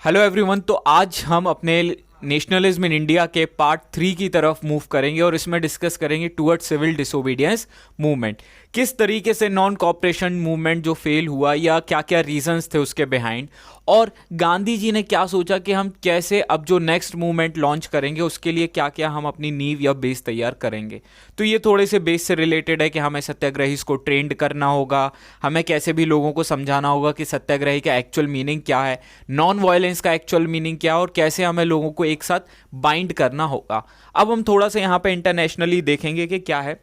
Hello everyone. तो आज हम अपने नेशनलिज्म इन इंडिया के पार्ट 3 की तरफ मूव करेंगे और इसमें डिस्कस करेंगे टुवर्ड्स सिविल डिसोबीडियंस मूवमेंट। किस तरीके से नॉन कॉपरेशन मूवमेंट जो फेल हुआ या क्या क्या रीजंस थे उसके बिहाइंड, और गांधी जी ने क्या सोचा कि हम कैसे अब जो नेक्स्ट मूवमेंट लॉन्च करेंगे उसके लिए क्या क्या हम अपनी नींव या बेस तैयार करेंगे। तो ये थोड़े से बेस से रिलेटेड है कि हमें सत्याग्रहीज को ट्रेंड करना होगा, हमें कैसे भी लोगों को समझाना होगा कि सत्याग्रही का एक्चुअल मीनिंग क्या है, नॉन वायलेंस का एक्चुअल मीनिंग क्या है, और कैसे हमें लोगों को एक साथ बाइंड करना होगा। अब हम थोड़ा सा यहाँ पे इंटरनेशनली देखेंगे कि क्या है।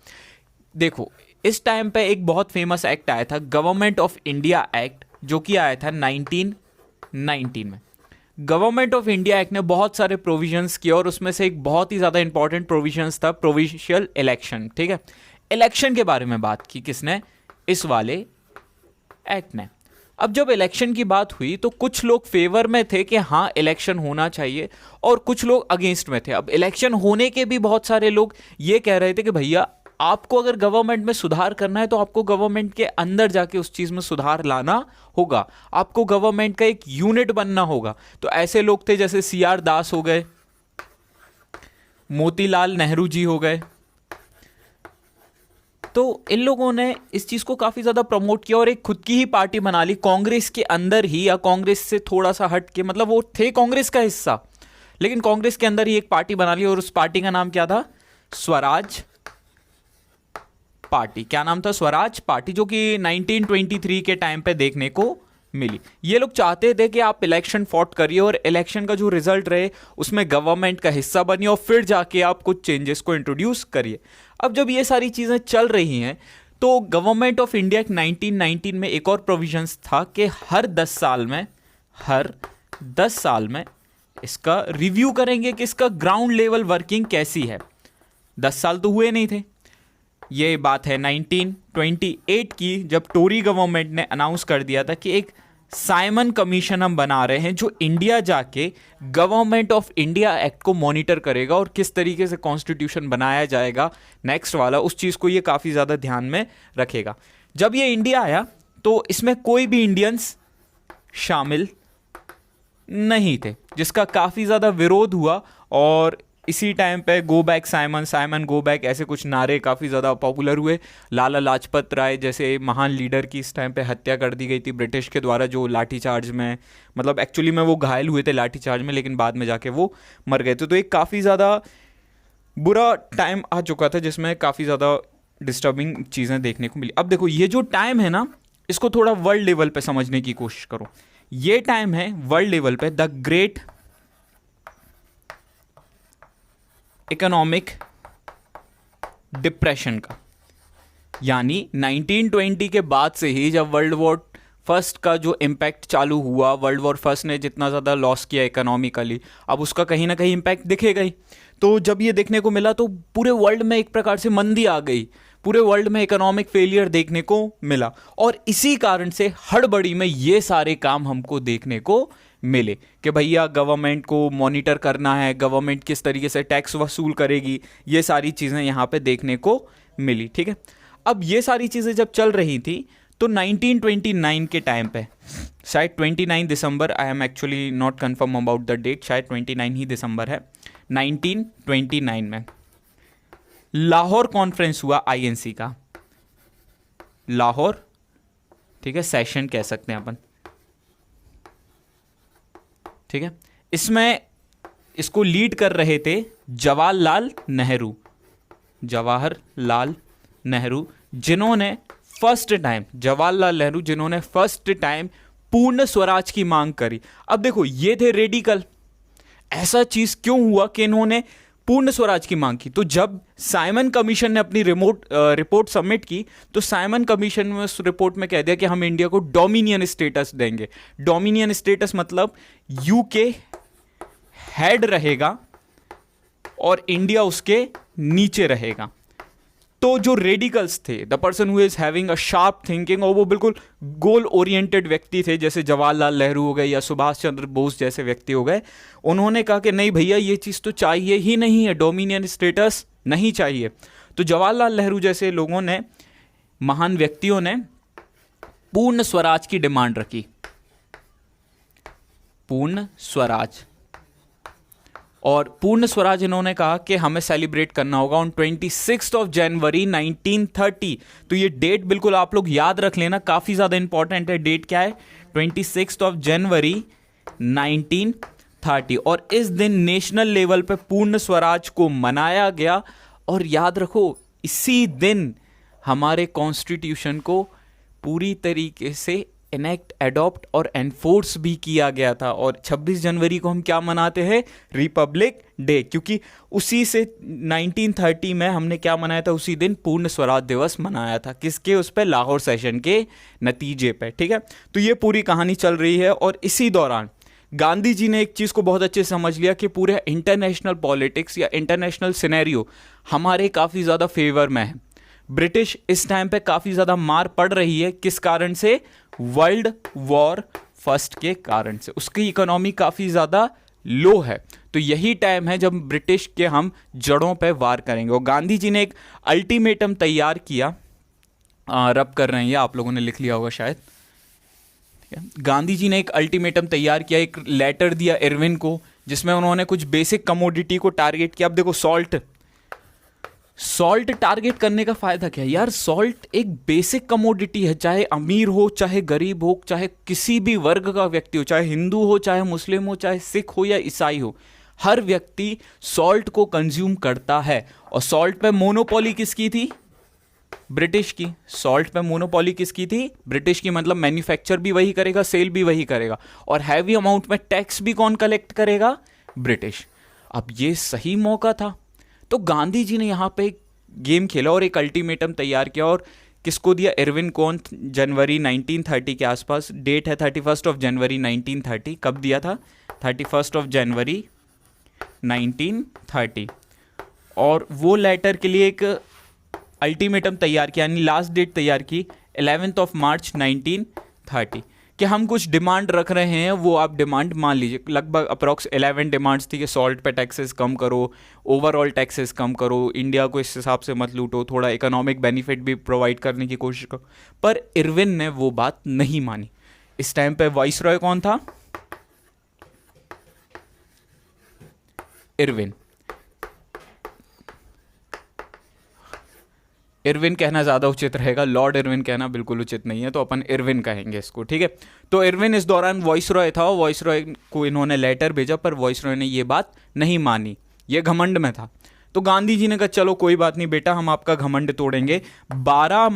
देखो, इस टाइम पे एक बहुत फेमस एक्ट आया था, गवर्नमेंट ऑफ इंडिया एक्ट, जो कि आया था 1919 में। गवर्नमेंट ऑफ इंडिया एक्ट ने बहुत सारे प्रोविजंस किए और उसमें से एक बहुत ही ज़्यादा इंपॉर्टेंट प्रोविजंस था प्रोविंशियल इलेक्शन। ठीक है, इलेक्शन के बारे में बात की किसने? इस वाले एक्ट ने। अब जब इलेक्शन की बात हुई तो कुछ लोग फेवर में थे कि हाँ इलेक्शन होना चाहिए, और कुछ लोग अगेंस्ट में थे। अब इलेक्शन होने के भी बहुत सारे लोग ये कह रहे थे कि भैया आपको अगर गवर्नमेंट में सुधार करना है तो आपको गवर्नमेंट के अंदर जाके उस चीज में सुधार लाना होगा, आपको गवर्नमेंट का एक यूनिट बनना होगा। तो ऐसे लोग थे जैसे CR दास हो गए, मोतीलाल नेहरू जी हो गए। तो इन लोगों ने इस चीज को काफी ज्यादा प्रमोट किया और एक खुद की ही पार्टी बना ली कांग्रेस के अंदर ही, या कांग्रेस से थोड़ा सा हट के, मतलब वो थे कांग्रेस का हिस्सा लेकिन कांग्रेस के अंदर ही एक पार्टी बना ली, और उस पार्टी का नाम क्या था? स्वराज पार्टी। क्या नाम था? स्वराज पार्टी, जो कि 1923 के टाइम पे देखने को मिली। ये लोग चाहते थे कि आप इलेक्शन फॉट करिए और इलेक्शन का जो रिजल्ट रहे उसमें गवर्नमेंट का हिस्सा बनिए और फिर जाके आप कुछ चेंजेस को इंट्रोड्यूस करिए। अब जब ये सारी चीजें चल रही हैं तो गवर्नमेंट ऑफ इंडिया 1919 में एक और प्रोविजंस था कि हर 10 साल में इसका रिव्यू करेंगे कि इसका ग्राउंड लेवल वर्किंग कैसी है। 10 साल तो हुए नहीं थे। ये बात है 1928 की, जब टोरी गवर्नमेंट ने अनाउंस कर दिया था कि एक साइमन कमीशन हम बना रहे हैं जो इंडिया जाके गवर्नमेंट ऑफ इंडिया एक्ट को मॉनिटर करेगा और किस तरीके से कॉन्स्टिट्यूशन बनाया जाएगा नेक्स्ट वाला, उस चीज़ को ये काफ़ी ज़्यादा ध्यान में रखेगा। जब ये इंडिया आया तो इसमें कोई भी इंडियंस शामिल नहीं थे, जिसका काफ़ी ज़्यादा विरोध हुआ। और इसी टाइम पे go back Simon, Simon go back, ऐसे कुछ नारे काफ़ी ज़्यादा पॉपुलर हुए। लाला लाजपत राय जैसे महान लीडर की इस टाइम पे हत्या कर दी गई थी ब्रिटिश के द्वारा, जो लाठीचार्ज में, मतलब एक्चुअली में वो घायल हुए थे लाठीचार्ज में, लेकिन बाद में जाके वो मर गए थे। तो एक काफ़ी ज़्यादा बुरा टाइम आ चुका था जिसमें काफ़ी ज़्यादा डिस्टर्बिंग चीज़ें देखने को मिली। अब देखो, ये जो टाइम है ना, इसको थोड़ा वर्ल्ड लेवल पे समझने की कोशिश करो। ये टाइम है वर्ल्ड लेवल पे द ग्रेट इकोनॉमिक डिप्रेशन का। यानी 1920 के बाद से ही, जब वर्ल्ड वॉर फर्स्ट का जो इम्पैक्ट चालू हुआ, वर्ल्ड वॉर फर्स्ट ने जितना ज़्यादा लॉस किया इकोनॉमिकली, अब उसका कहीं ना कहीं इम्पैक्ट दिखेगा ही। तो जब ये देखने को मिला तो पूरे वर्ल्ड में एक प्रकार से मंदी आ गई, पूरे वर्ल्ड में इकोनॉमिक फेलियर देखने को मिला, और इसी कारण से हड़बड़ी में ये सारे काम हमको देखने को मिले कि भैया गवर्नमेंट को मॉनिटर करना है, गवर्नमेंट किस तरीके से टैक्स वसूल करेगी, ये सारी चीज़ें यहाँ पे देखने को मिली। ठीक है, अब ये सारी चीज़ें जब चल रही थी तो 1929 के टाइम पे, शायद 29 दिसंबर, I am actually not confirm about the date, शायद 29 ही दिसंबर है, 1929 में लाहौर कॉन्फ्रेंस हुआ INC का। लाहौर, ठीक है, सेशन कह सकते हैं अपन। ठीक है, इसमें इसको लीड कर रहे थे जवाहरलाल नेहरू, जिन्होंने फर्स्ट टाइम पूर्ण स्वराज की मांग करी। अब देखो, ये थे रेडिकल। ऐसा चीज क्यों हुआ कि इन्होंने पूर्ण स्वराज की मांग की? तो जब साइमन कमीशन ने अपनी रिपोर्ट सबमिट की तो साइमन कमीशन में उस रिपोर्ट में कह दिया कि हम इंडिया को डोमिनियन स्टेटस देंगे। डोमिनियन स्टेटस मतलब यूके हेड रहेगा और इंडिया उसके नीचे रहेगा। तो जो रेडिकल्स थे, the person who is having a sharp thinking, और वो बिल्कुल गोल ओरिएंटेड व्यक्ति थे, जैसे जवाहरलाल नेहरू हो गए या सुभाष चंद्र बोस जैसे व्यक्ति हो गए, उन्होंने कहा कि नहीं भैया ये चीज़ तो चाहिए ही नहीं है, डोमिनियन स्टेटस नहीं चाहिए। तो जवाहरलाल नेहरू जैसे लोगों ने, महान व्यक्तियों ने पूर्ण स्वराज की डिमांड रखी। पूर्ण स्वराज। और पूर्ण स्वराज इन्होंने कहा कि हमें सेलिब्रेट करना होगा ऑन 26 ऑफ जनवरी 1930। तो ये डेट बिल्कुल आप लोग याद रख लेना, काफी ज्यादा इंपॉर्टेंट है। डेट क्या है? 26 ऑफ जनवरी 1930। और इस दिन नेशनल लेवल पे पूर्ण स्वराज को मनाया गया। और याद रखो, इसी दिन हमारे कॉन्स्टिट्यूशन को पूरी तरीके से इनेक्ट, एडॉप्ट और एनफोर्स भी किया गया था। और 26 जनवरी को हम क्या मनाते हैं? रिपब्लिक डे, क्योंकि उसी से 1930 में हमने क्या मनाया था? उसी दिन पूर्ण स्वराज दिवस मनाया था। किसके? उस पर लाहौर सेशन के नतीजे पे। ठीक है, तो ये पूरी कहानी चल रही है। और इसी दौरान गांधी जी ने एक चीज को बहुत अच्छे से समझ लिया कि पूरे इंटरनेशनल पॉलिटिक्स या इंटरनेशनल सिनेरियो हमारे काफी ज्यादा फेवर में है। ब्रिटिश इस टाइम पे काफी ज्यादा मार पड़ रही है। किस कारण से? वर्ल्ड वॉर फर्स्ट के कारण से। उसकी इकोनॉमी काफी ज्यादा लो है। तो यही टाइम है जब ब्रिटिश के हम जड़ों पे वार करेंगे। और गांधी जी ने एक अल्टीमेटम तैयार किया। रब कर रहे हैं, ये आप लोगों ने लिख लिया होगा शायद। गांधी जी ने एक अल्टीमेटम तैयार किया, एक लेटर दिया इरविन को, जिसमें उन्होंने कुछ बेसिक कमोडिटी को टारगेट किया। अब देखो, सॉल्ट टारगेट करने का फायदा क्या है यार? सॉल्ट एक बेसिक कमोडिटी है, चाहे अमीर हो, चाहे गरीब हो, चाहे किसी भी वर्ग का व्यक्ति हो, चाहे हिंदू हो, चाहे मुस्लिम हो, चाहे सिख हो या ईसाई हो, हर व्यक्ति सॉल्ट को कंज्यूम करता है। और सॉल्ट पे मोनोपोली किसकी थी? ब्रिटिश की। सॉल्ट पे मोनोपोली किसकी थी? ब्रिटिश की। मतलब मैन्युफैक्चर भी वही करेगा, सेल भी वही करेगा, और हैवी अमाउंट में टैक्स भी कौन कलेक्ट करेगा? ब्रिटिश। अब ये सही मौका था। तो गांधी जी ने यहां पे एक गेम खेला और एक अल्टीमेटम तैयार किया। और किसको दिया? इरविन को। जनवरी 1930 के आसपास। डेट है 31 ऑफ जनवरी 1930। कब दिया था? 31 ऑफ जनवरी 1930। और वो लेटर के लिए एक अल्टीमेटम तैयार किया, यानी लास्ट डेट तैयार की 11 ऑफ मार्च 1930 कि हम कुछ डिमांड रख रहे हैं, वो आप डिमांड मान लीजिए। लगभग अप्रॉक्स 11 डिमांड्स थी कि सॉल्ट पे टैक्सेस कम करो, ओवरऑल टैक्सेस कम करो, इंडिया को इस हिसाब से मत लूटो, थोड़ा इकोनॉमिक बेनिफिट भी प्रोवाइड करने की कोशिश करो। पर इरविन ने वो बात नहीं मानी। इस टाइम पे वाइसरॉय कौन था? इरविन। इरविन कहना ज़्यादा उचित रहेगा, लॉर्ड इरविन कहना बिल्कुल उचित नहीं है, तो अपन इरविन कहेंगे इसको। ठीक है, तो इरविन इस दौरान वॉइसरॉय था। वॉइसरॉय को इन्होंने लेटर भेजा, पर वॉइसरॉय ने ये बात नहीं मानी, ये घमंड में था। तो गांधी जी ने कहा चलो कोई बात नहीं बेटा, हम आपका घमंड तोड़ेंगे। 12 ऑफ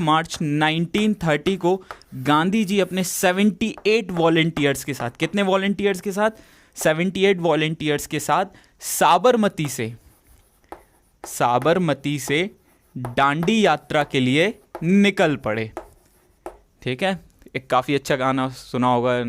मार्च 1930 को गांधी जी अपने 78 वॉलंटियर्स के साथ, कितने वॉलंटियर्स के साथ? 78 वॉलंटियर्स के साथ साबरमती से डांडी यात्रा के लिए निकल पड़े। ठीक है, एक काफ़ी अच्छा गाना सुना होगा,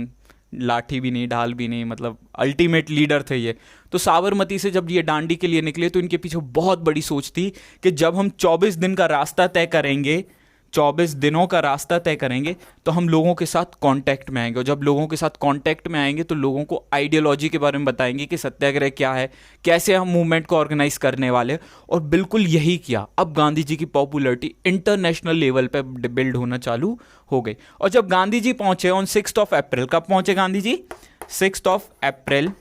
लाठी भी नहीं ढाल भी नहीं, मतलब अल्टीमेट लीडर थे ये। तो साबरमती से जब ये डांडी के लिए निकले तो इनके पीछे बहुत बड़ी सोच थी कि जब हम 24 दिन का रास्ता तय करेंगे, 24 दिनों का रास्ता तय करेंगे, तो हम लोगों के साथ कांटेक्ट में आएंगे। और जब लोगों के साथ कांटेक्ट में आएंगे तो लोगों को आइडियोलॉजी के बारे में बताएंगे कि सत्याग्रह क्या है, कैसे हम मूवमेंट को ऑर्गेनाइज करने वाले। और बिल्कुल यही किया। अब गांधी जी की पॉपुलैरिटी इंटरनेशनल लेवल पे बिल्ड होना चालू हो गई। और जब गांधी जी पहुंचे ऑन 6 ऑफ अप्रैल, कब पहुंचे गांधी जी? 6 of April.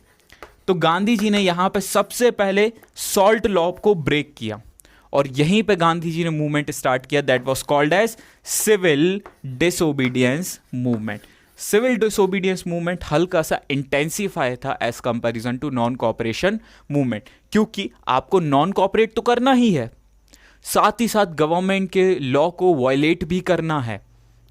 तो गांधी जी ने यहां पे सबसे पहले सॉल्ट लॉ को ब्रेक किया और यहीं पे गांधी जी ने मूवमेंट स्टार्ट किया, that was called as civil disobedience movement. Civil disobedience movement हल्का सा इंटेंसिफाई था as comparison to non cooperation movement, क्योंकि आपको नॉन कॉपरेट तो करना ही है, साथ ही साथ गवर्नमेंट के लॉ को वायलेट भी करना है।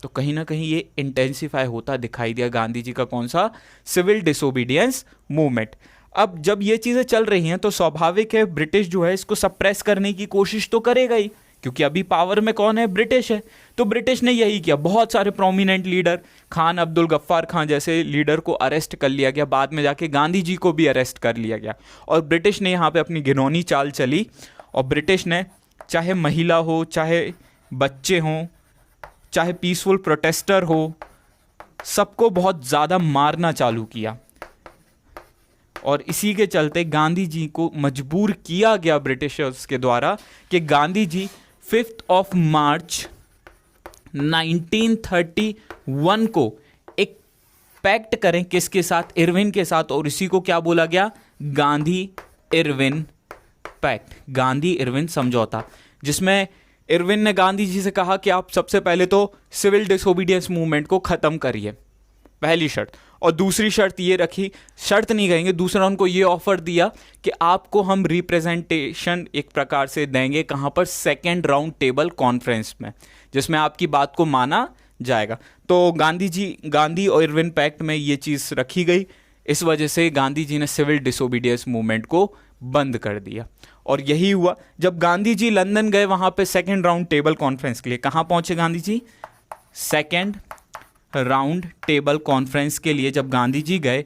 तो कहीं ना कहीं ये इंटेंसिफाई होता दिखाई दिया गांधी जी का कौन सा? Civil disobedience movement. अब जब ये चीजें चल रही हैं तो स्वाभाविक है ब्रिटिश जो है इसको सप्रेस करने की कोशिश तो करेगा ही, क्योंकि अभी पावर में कौन है? ब्रिटिश है। तो ब्रिटिश ने यही किया, बहुत सारे प्रोमिनेंट लीडर, खान अब्दुल गफ्फार खान जैसे लीडर को अरेस्ट कर लिया गया, बाद में जाके गांधी जी को भी अरेस्ट कर लिया गया। और ब्रिटिश ने यहाँ पे अपनी घिनौनी चाल चली और ब्रिटिश ने चाहे महिला हो, चाहे बच्चे हों, चाहे पीसफुल प्रोटेस्टर हो, सबको बहुत ज़्यादा मारना चालू किया। और इसी के चलते गांधी जी को मजबूर किया गया ब्रिटिशर्स के द्वारा कि गांधी जी 5 ऑफ मार्च 1931 को एक पैक्ट करें, किसके साथ? इरविन के साथ, और इसी को क्या बोला गया? Gandhi Irwin pact, Gandhi Irwin समझौता, जिसमें इरविन ने गांधी जी से कहा कि आप सबसे पहले तो सिविल डिसोबीडियंस मूवमेंट को खत्म करिए, पहली शर्त। और दूसरी शर्त ये रखी, शर्त नहीं कहेंगे, दूसरा उनको ये ऑफर दिया कि आपको हम रिप्रेजेंटेशन एक प्रकार से देंगे, कहाँ पर? सेकेंड राउंड टेबल कॉन्फ्रेंस में, जिसमें आपकी बात को माना जाएगा। तो गांधी और इरविन पैक्ट में ये चीज़ रखी गई। इस वजह से गांधी जी ने सिविल डिसोबीडियंस मूवमेंट को बंद कर दिया। और यही हुआ जब गांधी जी लंदन गए वहाँ पे सेकेंड राउंड टेबल कॉन्फ्रेंस के लिए। कहाँ पहुँचे Gandhi ji? Second round table conference के लिए जब गांधी जी गए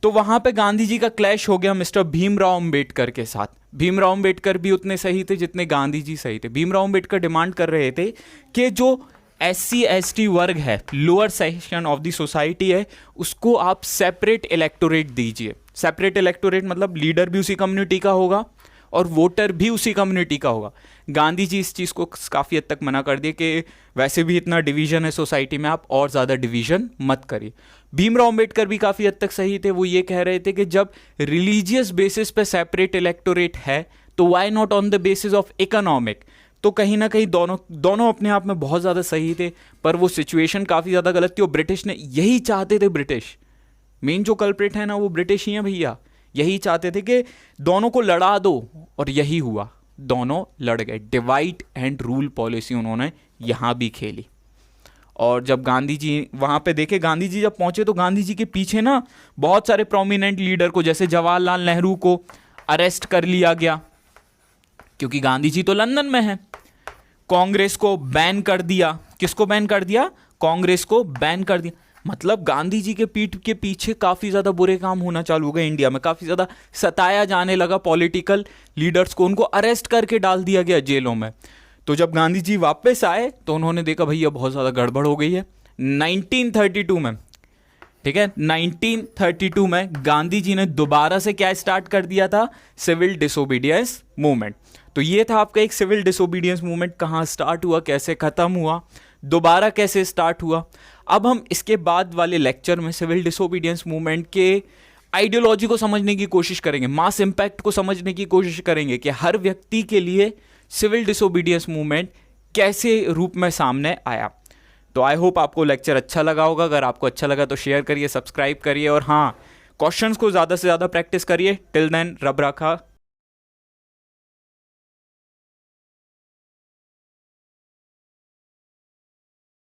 तो वहाँ पे गांधी जी का क्लैश हो गया मिस्टर भीमराव अंबेडकर के साथ। भीमराव अंबेडकर भी उतने सही थे जितने गांधी जी सही थे। भीमराव अंबेडकर डिमांड कर रहे थे कि जो SC ST वर्ग है, lower section of the society है, उसको आप सेपरेट इलेक्टोरेट दीजिए। सेपरेट इलेक्टोरेट मतलब लीडर भी उसी कम्युनिटी का होगा और वोटर भी उसी कम्युनिटी का होगा। गांधी जी इस चीज़ को काफ़ी हद तक मना कर दिए कि वैसे भी इतना डिवीज़न है सोसाइटी में, आप और ज़्यादा डिवीज़न मत करिए। भीमराव अंबेडकर भी काफ़ी हद तक सही थे। वो ये कह रहे थे कि जब रिलीजियस बेसिस पे सेपरेट इलेक्टोरेट है तो why not on the basis of economic. तो कहीं ना कहीं दोनों अपने आप में बहुत ज़्यादा सही थे, पर वो सिचुएशन काफ़ी ज़्यादा गलत थी और ब्रिटिश ने यही चाहते थे। ब्रिटिश मेन जो कल्प्रेट है ना वो ब्रिटिश ही हैं भैया, यही चाहते थे कि दोनों को लड़ा दो, और यही हुआ, दोनों लड़ गए। डिवाइड एंड रूल पॉलिसी उन्होंने यहाँ भी खेली। और जब गांधी जी वहाँ पे देखे, गांधी जी जब पहुँचे तो गांधी जी के पीछे ना बहुत सारे प्रोमिनेंट लीडर को, जैसे जवाहरलाल नेहरू को अरेस्ट कर लिया गया क्योंकि गांधी जी तो लंदन में हैं। कांग्रेस को बैन कर दिया। किसको बैन कर दिया? कांग्रेस को बैन कर दिया। मतलब गांधी जी के पीठ के पीछे काफ़ी ज़्यादा बुरे काम होना चालू हो गए। इंडिया में काफ़ी ज़्यादा सताया जाने लगा पॉलिटिकल लीडर्स को, उनको अरेस्ट करके डाल दिया गया जेलों में। तो जब गांधी जी वापस आए तो उन्होंने देखा भैया बहुत ज़्यादा गड़बड़ हो गई है। 1932 में, ठीक है, 1932 में गांधी जी ने दोबारा से क्या स्टार्ट कर दिया था? Civil disobedience movement. तो ये था आपका एक सिविल डिसोबीडियंस मूवमेंट, कहाँ स्टार्ट हुआ, कैसे ख़त्म हुआ, दोबारा कैसे स्टार्ट हुआ। अब हम इसके बाद वाले लेक्चर में सिविल डिसोबीडियंस मूवमेंट के आइडियोलॉजी को समझने की कोशिश करेंगे, मास इम्पैक्ट को समझने की कोशिश करेंगे कि हर व्यक्ति के लिए सिविल डिसोबीडियंस मूवमेंट कैसे रूप में सामने आया। तो आई होप आपको लेक्चर अच्छा लगा होगा। अगर आपको अच्छा लगा तो शेयर करिए, सब्सक्राइब करिए, और हाँ, क्वेश्चंस को ज़्यादा से ज़्यादा प्रैक्टिस करिए। टिल देन, रब रखा।